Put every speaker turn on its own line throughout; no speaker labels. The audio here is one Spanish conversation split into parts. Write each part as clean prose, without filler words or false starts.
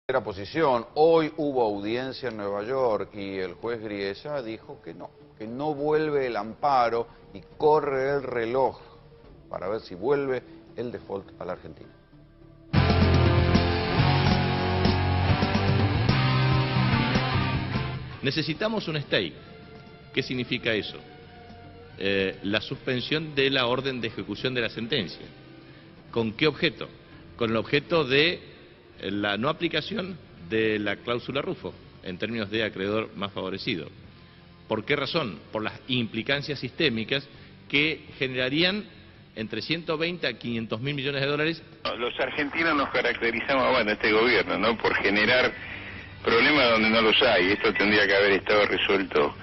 Era posición. Hoy hubo audiencia en Nueva York y el juez Griesa dijo que no vuelve el amparo y corre el reloj para ver si vuelve el default a la Argentina.
Necesitamos un stay. ¿Qué significa eso? La suspensión de la orden de ejecución de la sentencia. ¿Con qué objeto? Con el objeto de la no aplicación de la cláusula Rufo, en términos de acreedor más favorecido. ¿Por qué razón? Por las implicancias sistémicas que generarían entre 120 a 500 mil millones de dólares.
Los argentinos nos caracterizamos, bueno, este gobierno, ¿no?, por generar problemas donde no los hay. Esto tendría que haber estado resuelto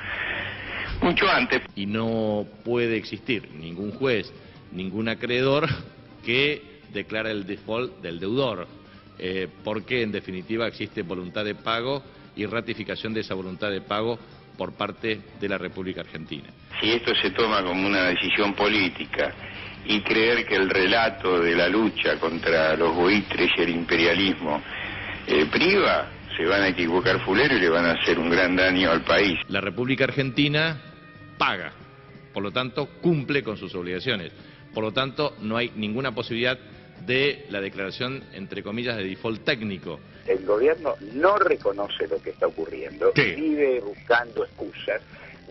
mucho antes.
Y no puede existir ningún juez, ningún acreedor que declara el default del deudor, porque en definitiva existe voluntad de pago y ratificación de esa voluntad de pago por parte de la República Argentina.
Si esto se toma como una decisión política y creer que el relato de la lucha contra los buitres y el imperialismo priva, se van a equivocar fulero y le van a hacer un gran daño al país.
La República Argentina paga, por lo tanto cumple con sus obligaciones, por lo tanto no hay ninguna posibilidad de la declaración, entre comillas, de default técnico.
El gobierno no reconoce lo que está ocurriendo,
¿Qué?
Vive buscando excusas,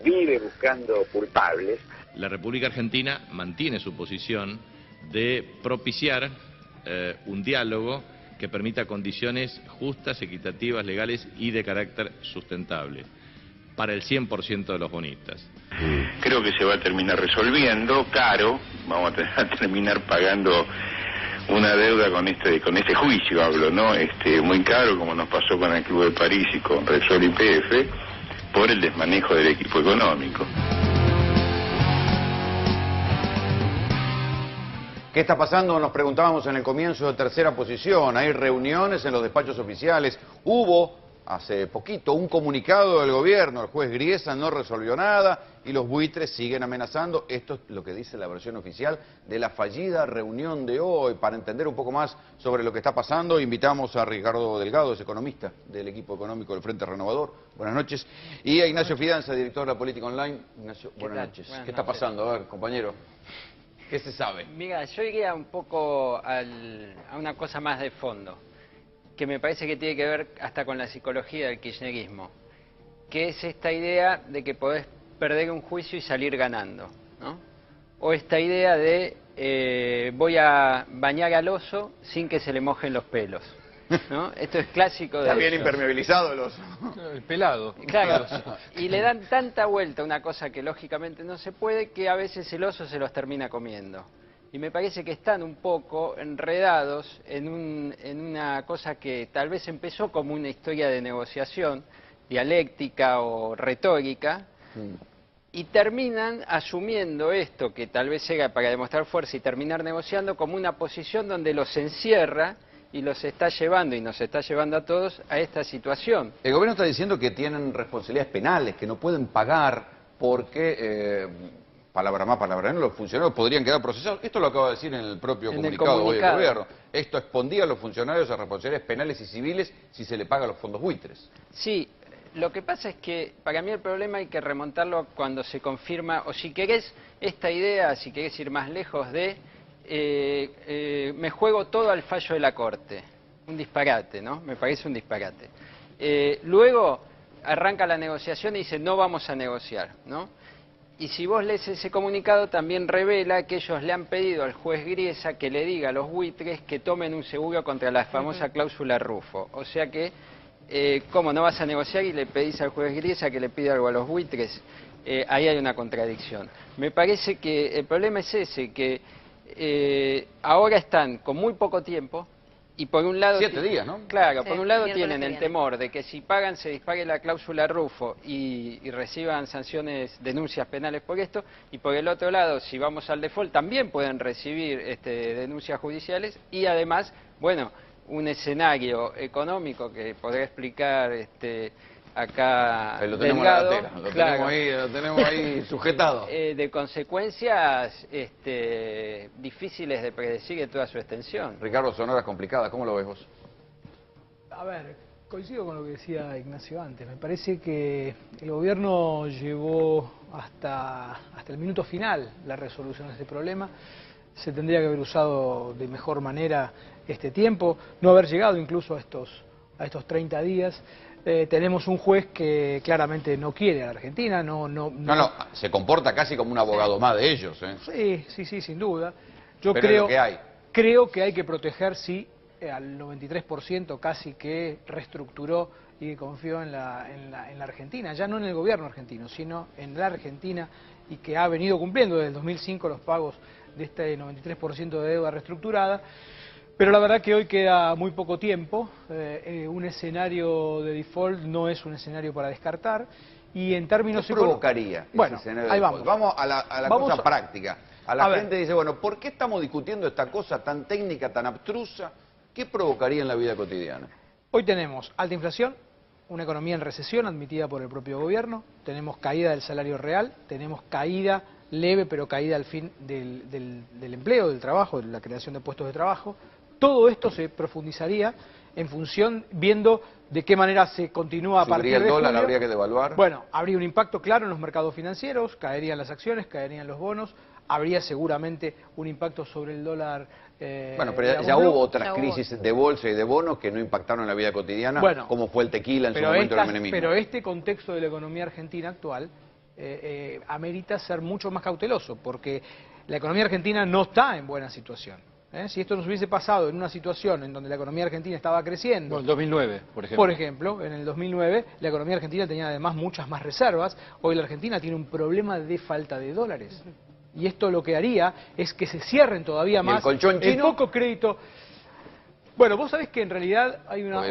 vive buscando culpables.
La República Argentina mantiene su posición de propiciar un diálogo que permita condiciones justas, equitativas, legales y de carácter sustentable para el 100% de los bonistas.
Creo que se va a terminar resolviendo, caro, vamos a terminar pagando una deuda con este juicio, hablo, ¿no? Muy caro, como nos pasó con el Club de París y con Repsol y YPF, por el desmanejo del equipo económico.
¿Qué está pasando? Nos preguntábamos en el comienzo de Tercera Posición. Hay reuniones en los despachos oficiales. Hubo hace poquito un comunicado del gobierno. El juez Griesa no resolvió nada y los buitres siguen amenazando. Esto es lo que dice la versión oficial de la fallida reunión de hoy. Para entender un poco más sobre lo que está pasando, invitamos a Ricardo Delgado, es economista del equipo económico del Frente Renovador. Buenas noches. Y a Ignacio Fidanza, director de la Política Online. Ignacio, buenas noches. ¿Qué está pasando? A ver, compañero. ¿Qué se sabe?
Mira, yo iría un poco a una cosa más de fondo, que me parece que tiene que ver hasta con la psicología del kirchnerismo, que es esta idea de que podés perder un juicio y salir ganando, ¿no? O esta idea de voy a bañar al oso sin que se le mojen los pelos, ¿no? Esto es clásico de...
Está bien impermeabilizado el oso.
El pelado.
Claro, y le dan tanta vuelta a una cosa que lógicamente no se puede, que a veces el oso se los termina comiendo. Y me parece que están un poco enredados en una cosa que tal vez empezó como una historia de negociación, dialéctica o retórica, y terminan asumiendo esto, que tal vez era para demostrar fuerza y terminar negociando, como una posición donde los encierra y los está llevando, y nos está llevando a todos, a esta situación.
El gobierno está diciendo que tienen responsabilidades penales, que no pueden pagar porque, palabra más, palabra menos, los funcionarios podrían quedar procesados. Esto lo acaba de decir en el propio comunicado hoy del gobierno. Esto expondía a los funcionarios a responsabilidades penales y civiles si se le paga los fondos buitres.
Sí, lo que pasa es que para mí el problema hay que remontarlo cuando se confirma, o si querés, esta idea, si querés ir más lejos de... me juego todo al fallo de la Corte. Un disparate, ¿no? Me parece un disparate. Luego arranca la negociación y dice no vamos a negociar, ¿no? Y si vos lees ese comunicado también revela que ellos le han pedido al juez Griesa que le diga a los buitres que tomen un seguro contra la famosa cláusula Rufo. O sea que, ¿cómo no vas a negociar y le pedís al juez Griesa que le pida algo a los buitres? Ahí hay una contradicción. Me parece que el problema es ese, que ahora están con muy poco tiempo y por un lado...
7 días, ¿no?
Claro,
Sí,
por un lado
miércoles
tienen
que
el
viene.
temor de que si pagan se dispare la cláusula Rufo y reciban sanciones, denuncias penales por esto, y por el otro lado, si vamos al default, también pueden recibir denuncias judiciales y además, bueno, un escenario económico que podrá explicar acá
Ahí lo tenemos
Delgado,
en la gatera,
claro,
lo tenemos ahí sujetado.
de consecuencias difíciles de predecir en toda su extensión.
Ricardo, Sonora es complicada, ¿cómo lo ves vos?
A ver, coincido con lo que decía Ignacio antes. Me parece que el gobierno llevó hasta el minuto final la resolución de este problema. Se tendría que haber usado de mejor manera este tiempo, no haber llegado incluso a estos 30 días. Tenemos un juez que claramente no quiere a la Argentina, no,
se comporta casi como un abogado más de ellos, ¿eh?
Sí, sin duda. Yo
pero
creo,
es lo que hay.
Creo que hay que proteger, sí, al 93% casi que reestructuró y que confió en la Argentina, ya no en el gobierno argentino, sino en la Argentina, y que ha venido cumpliendo desde el 2005 los pagos de este 93% de deuda reestructurada. Pero la verdad que hoy queda muy poco tiempo, un escenario de default no es un escenario para descartar, y en términos...
¿Qué provocaría ese escenario de default? Vamos a la cosa práctica. La gente dice, bueno, ¿por qué estamos discutiendo esta cosa tan técnica, tan abstrusa? ¿Qué provocaría en la vida cotidiana?
Hoy tenemos alta inflación, una economía en recesión admitida por el propio gobierno, tenemos caída del salario real, tenemos caída leve, pero caída al fin del empleo, del trabajo, de la creación de puestos de trabajo. Todo esto se profundizaría en función, viendo de qué manera se continúa a partir de julio.
¿Subiría el dólar? ¿Habría que devaluar?
Bueno, habría un impacto claro en los mercados financieros, caerían las acciones, caerían los bonos, habría seguramente un impacto sobre el dólar.
Bueno, pero ya hubo otras crisis de bolsa y de bonos que no impactaron en la vida cotidiana, como fue el tequila en su momento, el menemismo.
Pero este contexto de la economía argentina actual amerita ser mucho más cauteloso, porque la economía argentina no está en buena situación. Si esto nos hubiese pasado en una situación en donde la economía argentina estaba creciendo...
Bueno, en 2009, por ejemplo.
Por ejemplo, en el 2009 la economía argentina tenía además muchas más reservas. Hoy la Argentina tiene un problema de falta de dólares. Y esto lo que haría es que se cierren todavía más...
¿Y el colchón chino?
El poco crédito... Bueno, vos sabés que en realidad hay una...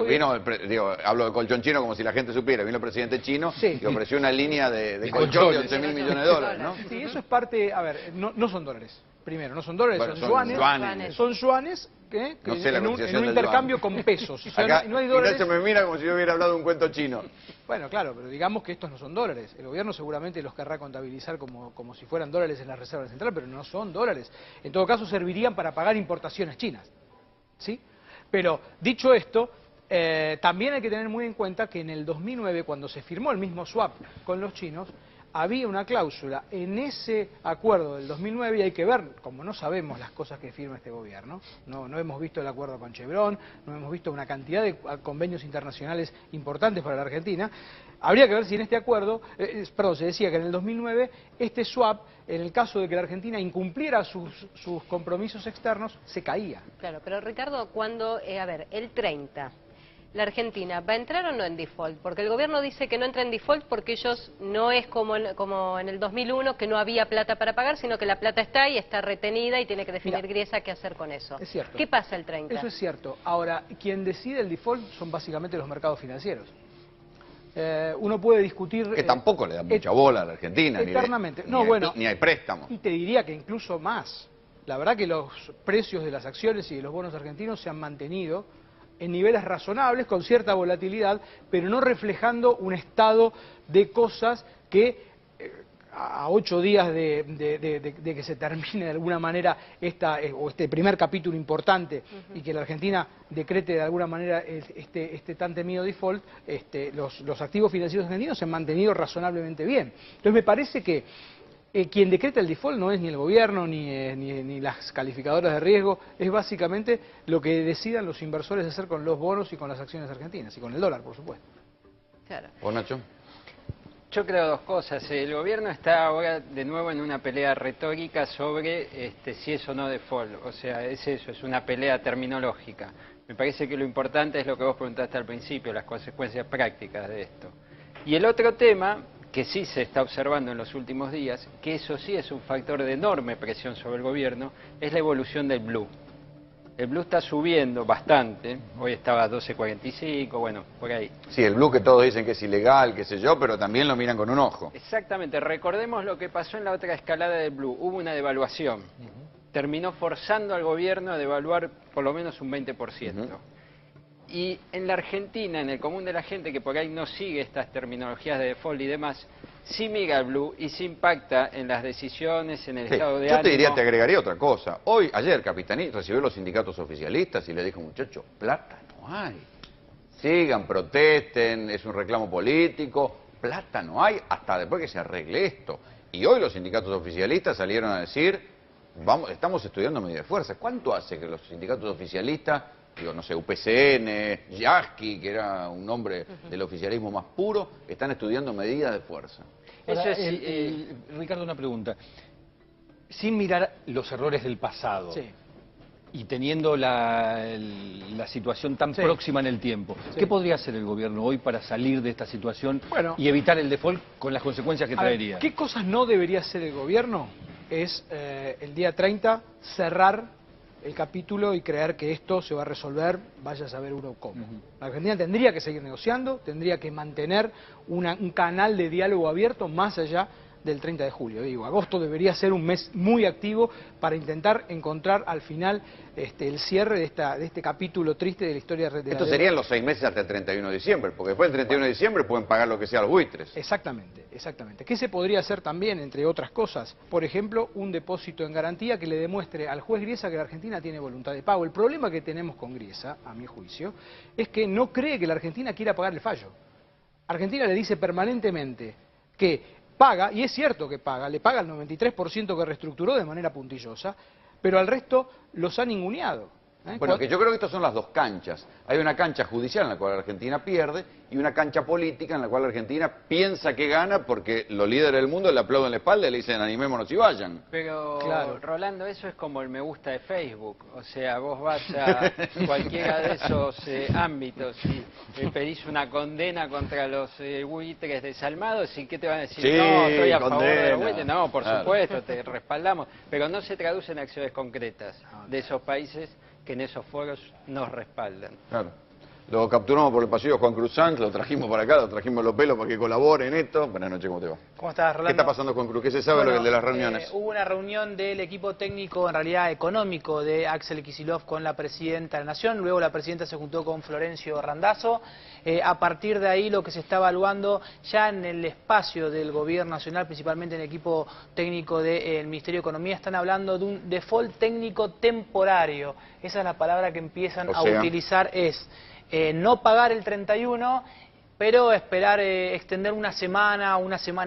Hablo de colchón chino como si la gente supiera. Vino el presidente chino y ofreció una línea de colchón de 11.000 millones de dólares, ¿no?
Sí, eso es parte... A ver, no son dólares. Primero, no son dólares,
bueno,
son yuanes. Son yuanes que
no sé
en un intercambio con pesos. O sea,
acá,
no hay dólares.
Ignacio me mira como si yo hubiera hablado de un cuento chino.
Bueno, claro, pero digamos que estos no son dólares. El gobierno seguramente los querrá contabilizar como si fueran dólares en la Reserva Central, pero no son dólares. En todo caso, servirían para pagar importaciones chinas. ¿Sí? Pero, dicho esto, también hay que tener muy en cuenta que en el 2009, cuando se firmó el mismo swap con los chinos, había una cláusula en ese acuerdo del 2009, y hay que ver, como no sabemos las cosas que firma este gobierno, no hemos visto el acuerdo con Chevron, no hemos visto una cantidad de convenios internacionales importantes para la Argentina, habría que ver si en este acuerdo, se decía que en el 2009 este swap, en el caso de que la Argentina incumpliera sus compromisos externos, se caía.
Claro, pero Ricardo, cuando, el 30... ¿la Argentina va a entrar o no en default? Porque el gobierno dice que no entra en default porque ellos no es como en el 2001, que no había plata para pagar, sino que la plata está y está retenida y tiene que definir Griesa qué hacer con eso.
Es cierto.
¿Qué pasa el 30?
Eso es cierto. Ahora, quien decide el default son básicamente los mercados financieros. Uno puede discutir...
Que tampoco le da mucha bola a la Argentina.
Eternamente.
Ni hay préstamos.
Y te diría que incluso más. La verdad que los precios de las acciones y de los bonos argentinos se han mantenido en niveles razonables, con cierta volatilidad, pero no reflejando un estado de cosas que a 8 días de que se termine de alguna manera este primer capítulo importante y que la Argentina decrete de alguna manera este tan temido default, los activos financieros argentinos se han mantenido razonablemente bien. Entonces me parece que quien decreta el default no es ni el gobierno ni las calificadoras de riesgo, es básicamente lo que decidan los inversores hacer con los bonos y con las acciones argentinas, y con el dólar, por supuesto.
Claro.
¿Vos, Nacho?
Yo creo dos cosas. El gobierno está ahora de nuevo en una pelea retórica sobre si es o no default. O sea, es eso, es una pelea terminológica. Me parece que lo importante es lo que vos preguntaste al principio, las consecuencias prácticas de esto. Y el otro tema, que sí se está observando en los últimos días, que eso sí es un factor de enorme presión sobre el gobierno, es la evolución del blue. El blue está subiendo bastante, hoy estaba a 12.45, bueno, por ahí.
Sí, el blue que todos dicen que es ilegal, qué sé yo, pero también lo miran con un ojo.
Exactamente, recordemos lo que pasó en la otra escalada del blue, hubo una devaluación, terminó forzando al gobierno a devaluar por lo menos un 20%. Y en la Argentina, en el común de la gente que por ahí no sigue estas terminologías de default y demás, sí mira el blue y sí impacta en las decisiones, en el estado de ánimo.
Yo te agregaría otra cosa. Ayer Capitanich recibió los sindicatos oficialistas y le dijo, muchachos, plata no hay. sigan, protesten, es un reclamo político, plata no hay hasta después que se arregle esto. Y hoy los sindicatos oficialistas salieron a decir, estamos estudiando medidas de fuerza. ¿Cuánto hace que los sindicatos oficialistas, digo, no sé, UPCN, Yasky, que era un nombre del oficialismo más puro, están estudiando medidas de fuerza?
Ahora, Ricardo, una pregunta. Sin mirar los errores del pasado,
Sí.
y teniendo la situación tan próxima en el tiempo, ¿qué podría hacer el gobierno hoy para salir de esta situación y evitar el default con las consecuencias que traería?
¿Qué cosas no debería hacer el gobierno? Es el día 30 cerrar el capítulo y creer que esto se va a resolver, vaya a saber uno cómo. La Argentina tendría que seguir negociando, tendría que mantener un canal de diálogo abierto más allá del 30 de julio. Digo, agosto debería ser un mes muy activo para intentar encontrar al final el cierre de este capítulo triste de la historia de la
Estos serían los 6 meses hasta el 31 de diciembre, porque después del 31 de diciembre pueden pagar lo que sea los buitres.
Exactamente, exactamente. ¿Qué se podría hacer también, entre otras cosas? Por ejemplo, un depósito en garantía que le demuestre al juez Griesa que la Argentina tiene voluntad de pago. El problema que tenemos con Griesa, a mi juicio, es que no cree que la Argentina quiera pagar el fallo. Argentina le dice permanentemente que paga, y es cierto que paga, le paga el 93% que reestructuró de manera puntillosa, pero al resto los ha ninguneado.
Bueno, que yo creo que estas son las dos canchas. Hay una cancha judicial en la cual la Argentina pierde y una cancha política en la cual la Argentina piensa que gana porque los líderes del mundo le aplauden la espalda y le dicen animémonos y vayan.
Pero, Rolando, eso es como el me gusta de Facebook. O sea, vos vas a cualquiera de esos ámbitos y pedís una condena contra los buitres desalmados y ¿qué te van a decir?
Sí,
no, estoy a favor de
condena.
los buitres. No, por
Claro.
supuesto, te respaldamos. Pero no se traducen acciones concretas de esos países que en esos foros nos respaldan.
Claro. Lo capturamos por el pasillo Juan Cruz Sanz, lo trajimos para acá, lo trajimos los pelos para que colabore en esto. Buenas noches, ¿cómo te va?
¿Cómo estás, Rolando?
¿Qué está pasando con Cruz? ¿Qué se sabe de las reuniones?
Hubo una reunión del equipo técnico, en realidad económico, de Axel Kicillof con la presidenta de la Nación. Luego la presidenta se juntó con Florencio Randazzo. A partir de ahí lo que se está evaluando ya en el espacio del gobierno nacional, principalmente en el equipo técnico del Ministerio de Economía, están hablando de un default técnico temporario. Esa es la palabra que empiezan a utilizar, no pagar el 31, pero esperar extender una semana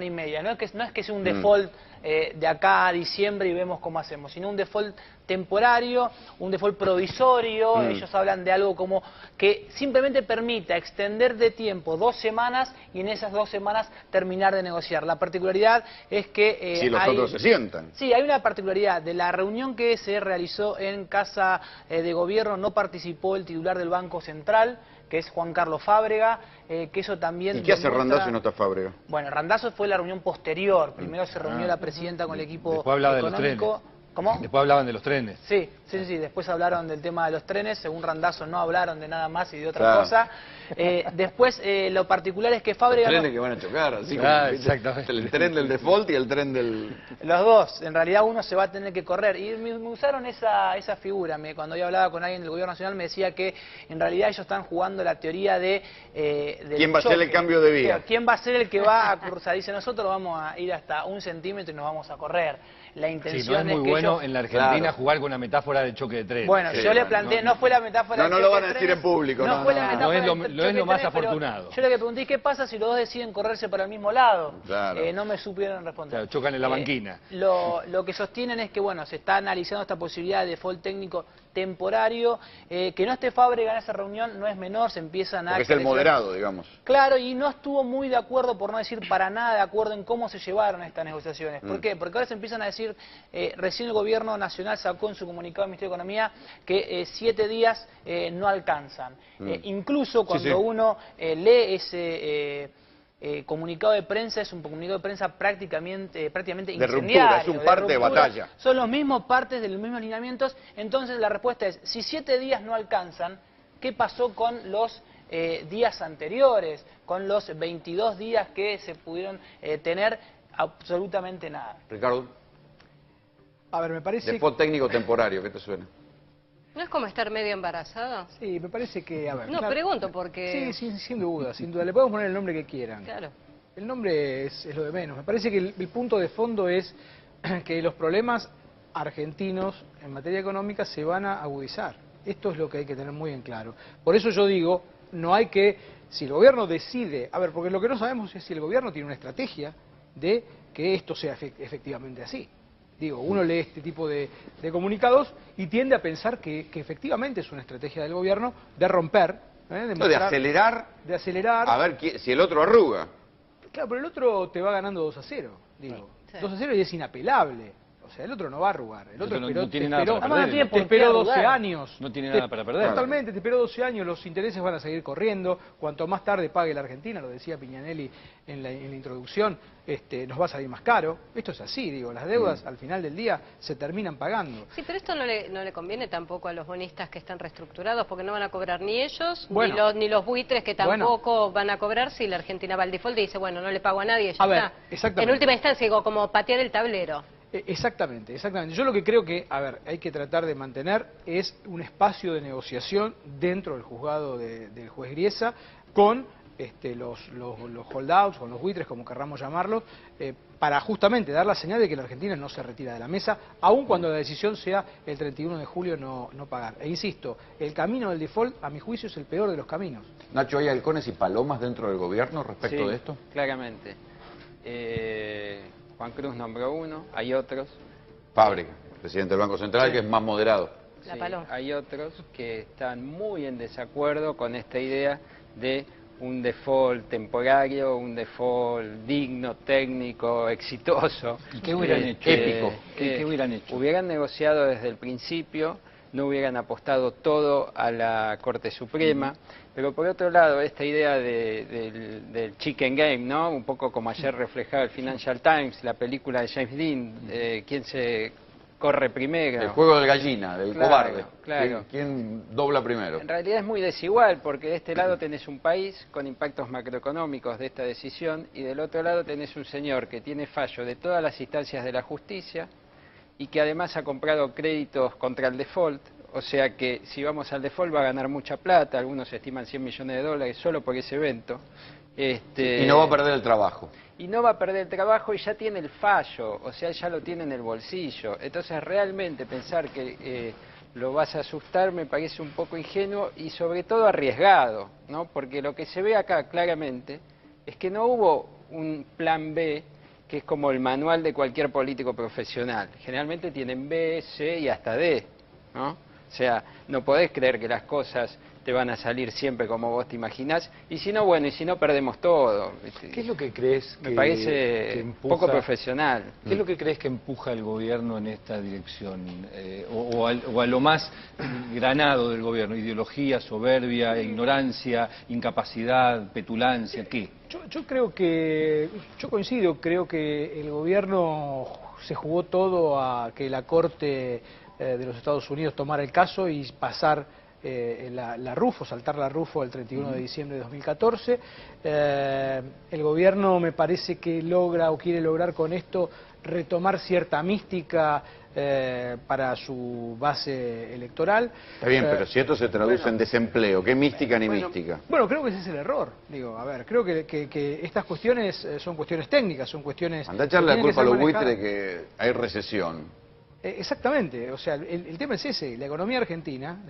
y media. No es que sea un default de acá a diciembre y vemos cómo hacemos, sino un default temporario, un default provisorio. Ellos hablan de algo como que simplemente permita extender de tiempo 2 semanas y en esas 2 semanas terminar de negociar. La particularidad es que...
si los otros se sientan.
Sí, hay una particularidad. De la reunión que se realizó en Casa de Gobierno no participó el titular del Banco Central, que es Juan Carlos Fábrega, que eso también...
¿Y qué hace Randazzo y no está Fábrega?
Bueno, Randazzo fue la reunión posterior. Primero se reunió la presidenta con el equipo
Después hablaba
económico.
de los trenes.
¿Cómo?
Después hablaban de los trenes.
Sí. Después hablaron del tema de los trenes. Según Randazzo no hablaron de nada más y de otra cosa. Después lo particular es que Fábrega...
Los trenes que van a chocar, así como
exactamente.
el tren del default y el tren del...
Los dos, en realidad uno se va a tener que correr. Y me usaron esa figura. Cuando yo hablaba con alguien del gobierno nacional me decía que en realidad ellos están jugando la teoría de...
¿Quién va a hacer el cambio de vía?
¿Quién va a ser el que va a cruzar? Dice, nosotros vamos a ir hasta 1 centímetro y nos vamos a correr. La intención
no es muy
que
bueno
ellos...
en la Argentina jugar con una metáfora de choque de trenes.
Bueno, yo le planteé, no fue la metáfora...
No lo van a decir en público.
No fue la metáfora
no es lo más afortunado.
Yo le pregunté, ¿qué pasa si los dos deciden correrse para el mismo lado?
Claro.
No me supieron responder.
Claro, chocan en la banquina.
Lo que sostienen es que, bueno, se está analizando esta posibilidad de default técnico temporario. Que no esté Fábrega en esa reunión no es menor, se empiezan a...
Porque es el moderado, digamos.
Claro, y no estuvo muy de acuerdo, por no decir para nada de acuerdo en cómo se llevaron estas negociaciones. ¿Por qué? Porque ahora se empiezan a decir, recién el gobierno nacional sacó en su comunicado del Ministerio de Economía que 7 días no alcanzan. Incluso cuando uno lee ese... comunicado de prensa, es un comunicado de prensa prácticamente
De
incendiario.
ruptura, es un parte de batalla.
Son los mismos partes de los mismos lineamientos. Entonces la respuesta es, si 7 días no alcanzan, ¿qué pasó con los días anteriores? Con los 22 días que se pudieron tener, absolutamente nada.
Ricardo,
A ver, me parece...
default técnico temporario, ¿qué te suena?
¿No es como estar medio embarazada?
Sí, me parece que... A ver,
No, pregunto porque...
Sí, sin duda, sin duda. Le podemos poner el nombre que quieran.
Claro.
El nombre es lo de menos. Me parece que el punto de fondo es que los problemas argentinos en materia económica se van a agudizar. Esto es lo que hay que tener muy en claro. Por eso yo digo, no hay que, si el gobierno decide, a ver, porque lo que no sabemos es si el gobierno tiene una estrategia de que esto sea efectivamente así. Digo, uno lee este tipo de comunicados y tiende a pensar que efectivamente es una estrategia del gobierno de romper,
de acelerar, a ver si el otro arruga.
Claro, pero el otro te va ganando 2-0, digo. Sí. 2-0 y es inapelable. O sea, el otro no va a arrugar. El otro
no tiene nada para perder.
Te esperó 12 años.
No tiene nada para perder.
Totalmente, te esperó 12 años, los intereses van a seguir corriendo. Cuanto más tarde pague la Argentina, lo decía Piñanelli en la introducción, nos va a salir más caro. Esto es así, digo, las deudas al final del día se terminan pagando.
Sí, pero esto no le conviene tampoco a los bonistas que están reestructurados, porque no van a cobrar ni ellos, ni los buitres que tampoco van a cobrar si la Argentina va al default y dice, bueno, no le pago a nadie, ya está.
Exactamente.
En última instancia, digo, como patear el tablero.
Exactamente. Yo lo que creo que, hay que tratar de mantener es un espacio de negociación dentro del juzgado del juez Griesa con los holdouts, con los buitres, como querramos llamarlos, para justamente dar la señal de que la Argentina no se retira de la mesa, aun cuando la decisión sea el 31 de julio no pagar. E insisto, el camino del default, a mi juicio, es el peor de los caminos.
Nacho, ¿hay halcones y palomas dentro del gobierno respecto de esto?
Claramente. Juan Cruz nombró uno, hay otros.
Fábrica, presidente del Banco Central, que es más moderado.
Sí, hay otros que están muy en desacuerdo con esta idea de un default temporario, un default digno, técnico, exitoso.
¿Y qué hubieran hecho?
Épico.
¿Qué hubieran hecho?
Hubieran negociado desde el principio, no hubieran apostado todo a la Corte Suprema, pero por otro lado, esta idea del chicken game, ¿no? Un poco como ayer reflejaba el Financial Times, la película de James Dean, ¿quién se corre primero?
El juego del gallina, del cobarde.
Claro.
¿Quién dobla primero?
En realidad es muy desigual, porque de este lado tenés un país con impactos macroeconómicos de esta decisión, y del otro lado tenés un señor que tiene fallo de todas las instancias de la justicia, y que además ha comprado créditos contra el default, o sea que si vamos al default va a ganar mucha plata, algunos estiman 100 millones de dólares solo por ese evento.
Y no va a perder el trabajo.
Y no va a perder el trabajo y ya tiene el fallo, o sea, ya lo tiene en el bolsillo. Entonces realmente pensar que lo vas a asustar me parece un poco ingenuo y sobre todo arriesgado, ¿no? Porque lo que se ve acá claramente es que no hubo un plan B, que es como el manual de cualquier político profesional. Generalmente tienen B, C y hasta D, ¿no? O sea, no podés creer que las cosas te van a salir siempre como vos te imaginás, y si no, bueno, y si no, perdemos todo.
¿Qué es lo que crees
Me parece poco profesional.
¿Qué es lo que crees que empuja al gobierno en esta dirección? O a lo más granado del gobierno, ideología, soberbia, ignorancia, incapacidad, petulancia, ¿qué?
Yo creo que, yo coincido, creo que el gobierno se jugó todo a que la Corte de los Estados Unidos tomara el caso y pasar la RUFO, saltar la RUFO el 31 de diciembre de 2014. El gobierno me parece que logra o quiere lograr con esto retomar cierta mística para su base electoral.
Está bien, pero si esto se traduce en desempleo, ¿qué mística ni mística?
Bueno, creo que ese es el error. Digo, a ver, creo que estas cuestiones son cuestiones técnicas, son cuestiones...
Andá a echarle la culpa a los buitres de que hay recesión.
Exactamente, o sea, el tema es ese, la economía argentina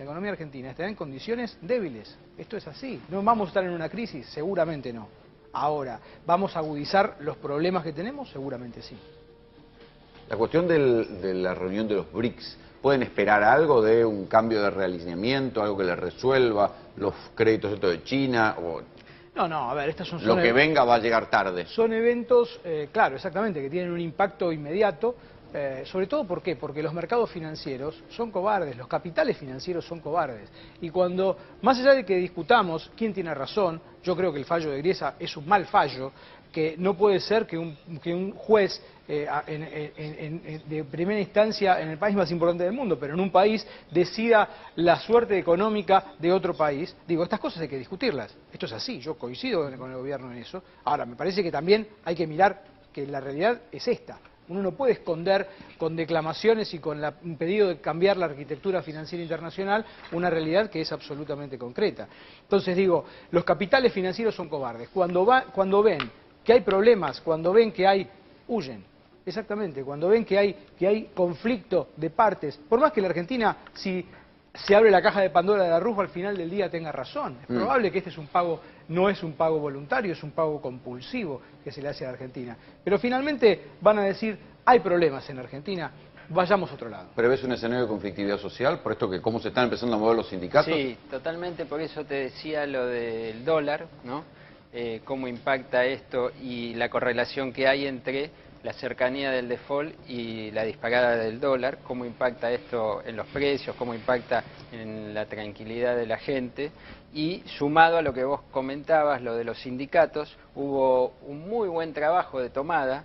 está en condiciones débiles, esto es así, no vamos a estar en una crisis, seguramente no. Ahora, ¿vamos a agudizar los problemas que tenemos? Seguramente sí.
La cuestión de la reunión de los BRICS, ¿pueden esperar algo de un cambio de realineamiento, algo que les resuelva los créditos de China? O...
No, a ver, estas son...
Lo que venga va a llegar tarde.
Son eventos, claro, exactamente, que tienen un impacto inmediato. Sobre todo, ¿por qué? Porque los mercados financieros son cobardes, los capitales financieros son cobardes. Y cuando, más allá de que discutamos quién tiene razón, yo creo que el fallo de Griesa es un mal fallo, que no puede ser que un juez de primera instancia en el país más importante del mundo, pero en un país decida la suerte económica de otro país. Digo, estas cosas hay que discutirlas. Esto es así, yo coincido con el gobierno en eso. Ahora, me parece que también hay que mirar que la realidad es esta. Uno no puede esconder con declamaciones y con un pedido de cambiar la arquitectura financiera internacional una realidad que es absolutamente concreta. Entonces digo, los capitales financieros son cobardes. Cuando ven que hay problemas, cuando ven que hay... huyen. Exactamente, cuando ven que hay conflicto de partes, por más que la Argentina, si se abre la caja de Pandora de la Rufo, al final del día tenga razón. Es probable que este es un pago, no es un pago voluntario, es un pago compulsivo que se le hace a la Argentina. Pero finalmente van a decir, hay problemas en Argentina, vayamos a otro lado.
¿Pero ves un escenario de conflictividad social por esto que cómo se están empezando a mover los sindicatos?
Sí, totalmente, por eso te decía lo del dólar, ¿no? Cómo impacta esto y la correlación que hay entre la cercanía del default y la disparada del dólar, cómo impacta esto en los precios, cómo impacta en la tranquilidad de la gente. Y sumado a lo que vos comentabas, lo de los sindicatos, hubo un muy buen trabajo de tomada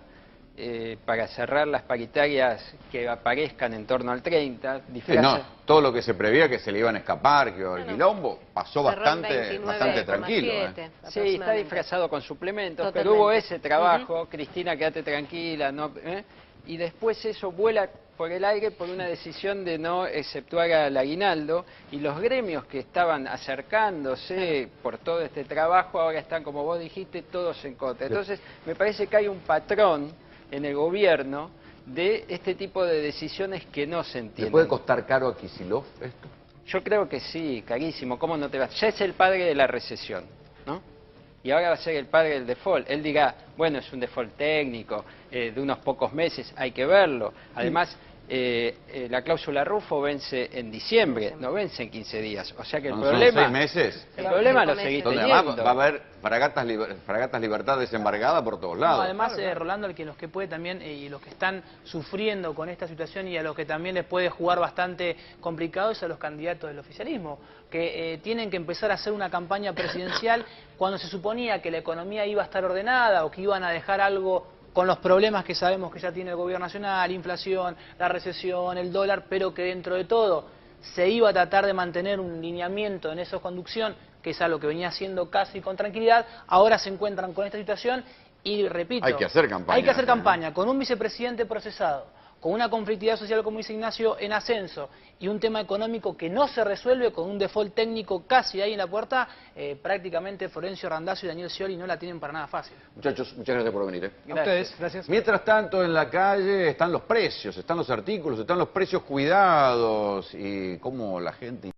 para cerrar las paritarias que aparezcan en torno al 30.
Sí, no, todo lo que se preveía que se le iban a escapar, que iba a haber quilombo, pasó bastante tranquilo.
Sí, está disfrazado con suplementos,
Totalmente.
pero hubo ese trabajo, Cristina, quédate tranquila, no, y después eso vuela por el aire por una decisión de no exceptuar al aguinaldo, y los gremios que estaban acercándose por todo este trabajo ahora están, como vos dijiste, todos en contra. Entonces, me parece que hay un patrón en el gobierno de este tipo de decisiones que no se entienden.
¿Le puede costar caro a Kicillof esto?
Yo creo que sí, carísimo. ¿Cómo no te va? Ya es el padre de la recesión, ¿no? Y ahora va a ser el padre del default. Él dirá, bueno, es un default técnico, de unos pocos meses, hay que verlo. Además, la cláusula Rufo vence en diciembre, no vence en 15 días. O sea que el problema...
¿Son 6 meses?
El problema lo seguís
Donde
teniendo.
va a haber fragatas libertad desembargada por todos lados.
No, además, Rolando, los que puede también, y los que están sufriendo con esta situación y a los que también les puede jugar bastante complicado es a los candidatos del oficialismo, que tienen que empezar a hacer una campaña presidencial cuando se suponía que la economía iba a estar ordenada o que iban a dejar algo con los problemas que sabemos que ya tiene el gobierno nacional, inflación, la recesión, el dólar, pero que dentro de todo se iba a tratar de mantener un lineamiento en esa conducción, que es algo que venía haciendo casi con tranquilidad. Ahora se encuentran con esta situación y, repito,
hay que hacer campaña.
Hay que hacer campaña con un vicepresidente procesado, con una conflictividad social, como dice Ignacio, en ascenso, y un tema económico que no se resuelve con un default técnico casi ahí en la puerta. Prácticamente Florencio Randazzo y Daniel Scioli no la tienen para nada fácil.
Muchachos, muchas gracias por venir.
A ustedes, gracias.
Mientras tanto, en la calle están los precios, están los artículos, están los precios cuidados y cómo la gente...